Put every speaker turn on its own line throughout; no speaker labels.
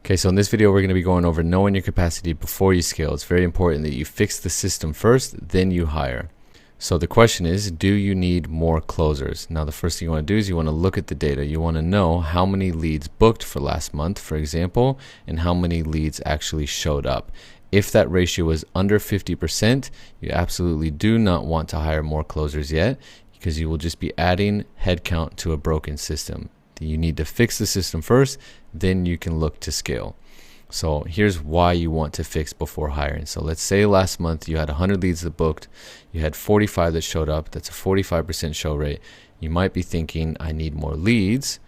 Okay, so in this video, we're going to be going over knowing your capacity before you scale. It's very important that you fix the system first, then you hire. So the question is, do you need more closers? Now, the first thing you want to do is you want to look at the data. You want to know how many leads booked for last month, for example, and how many leads actually showed up. If that ratio is under 50%, you absolutely do not want to hire more closers yet, because you will just be adding headcount to a broken system. You need to fix the system first, then you can look to scale. So here's why you want to fix before hiring. So let's say last month you had 100 leads that booked, you had 45 that showed up. That's a 45% show rate. You might be thinking, I need more leads,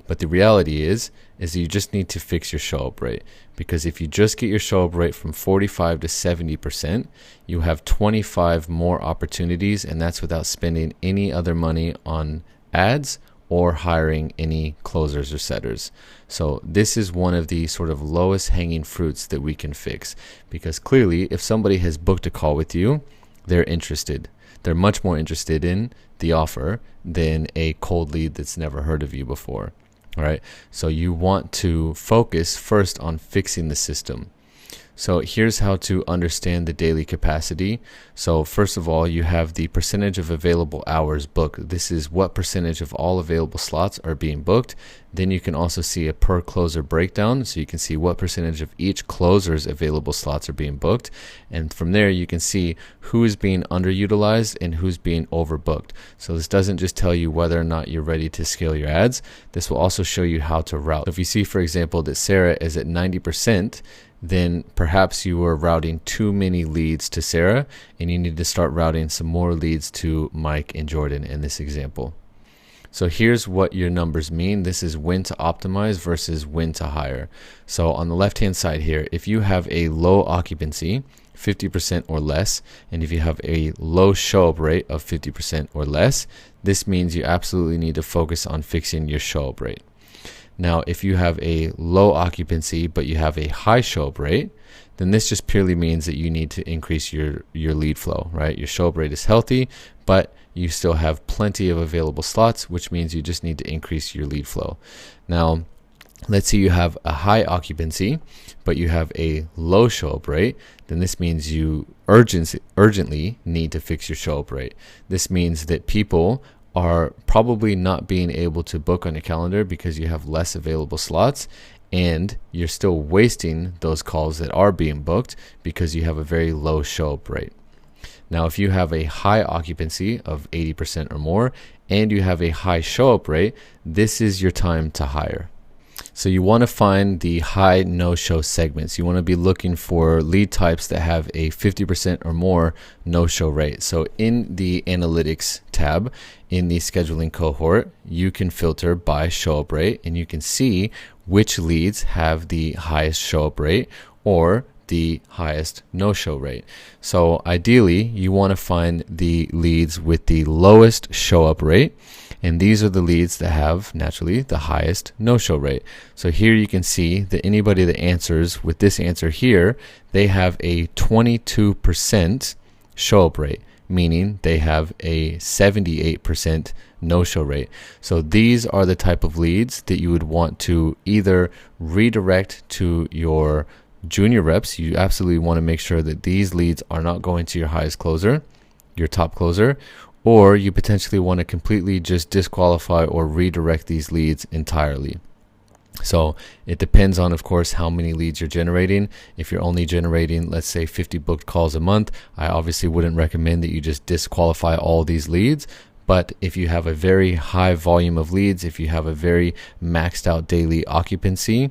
but the reality is you just need to fix your show up rate, because if you just get your show up rate from 45 to 70%, you have 25 more opportunities, and that's without spending any other money on ads or hiring any closers or setters. So this is one of the sort of lowest hanging fruits that we can fix, because clearly if somebody has booked a call with you, they're interested. They're much more interested in the offer than a cold lead that's never heard of you before. All right, so you want to focus first on fixing the system. So here's how to understand the daily capacity. So first of all, you have the percentage of available hours booked. This is what percentage of all available slots are being booked. Then you can also see a per closer breakdown. So you can see what percentage of each closer's available slots are being booked. And from there, you can see who is being underutilized and who's being overbooked. So this doesn't just tell you whether or not you're ready to scale your ads. This will also show you how to route. If you see, for example, that Sarah is at 90%, then perhaps you were routing too many leads to Sarah, and you need to start routing some more leads to Mike and Jordan in this example. So here's what your numbers mean. This is when to optimize versus when to hire. So on the left-hand side here, if you have a low occupancy, 50% or less, and if you have a low show-up rate of 50% or less, this means you absolutely need to focus on fixing your show-up rate. Now, if you have a low occupancy, but you have a high show-up rate, then this just purely means that you need to increase your lead flow, right? Your show-up rate is healthy, but you still have plenty of available slots, which means you just need to increase your lead flow. Now, let's say you have a high occupancy, but you have a low show-up rate, then this means you urgently need to fix your show-up rate. This means that people are probably not being able to book on your calendar because you have less available slots, and you're still wasting those calls that are being booked because you have a very low show-up rate. Now, if you have a high occupancy of 80% or more and you have a high show-up rate, this is your time to hire. So you want to find the high no-show segments. You want to be looking for lead types that have a 50% or more no-show rate. So in the analytics tab, in the scheduling cohort, you can filter by show-up rate, and you can see which leads have the highest show-up rate or the highest no-show rate. So ideally, you want to find the leads with the lowest show-up rate, and these are the leads that have, naturally, the highest no-show rate. So here you can see that anybody that answers with this answer here, they have a 22% show-up rate, meaning they have a 78% no-show rate. So these are the type of leads that you would want to either redirect to your junior reps. You absolutely want to make sure that these leads are not going to your highest closer, your top closer, or you potentially want to completely just disqualify or redirect these leads entirely. So it depends on, of course, how many leads you're generating. If you're only generating, let's say, 50 booked calls a month, I obviously wouldn't recommend that you just disqualify all these leads. But if you have a very high volume of leads, if you have a very maxed out daily occupancy,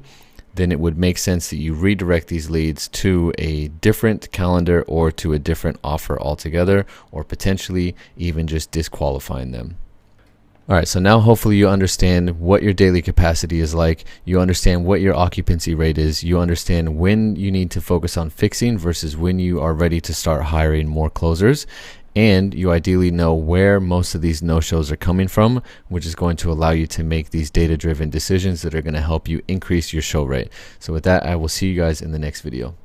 then it would make sense that you redirect these leads to a different calendar or to a different offer altogether, or potentially even just disqualifying them. All right, so now hopefully you understand what your daily capacity is like. You understand what your occupancy rate is. You understand when you need to focus on fixing versus when you are ready to start hiring more closers. And you ideally know where most of these no-shows are coming from, which is going to allow you to make these data-driven decisions that are going to help you increase your show rate. So with that, I will see you guys in the next video.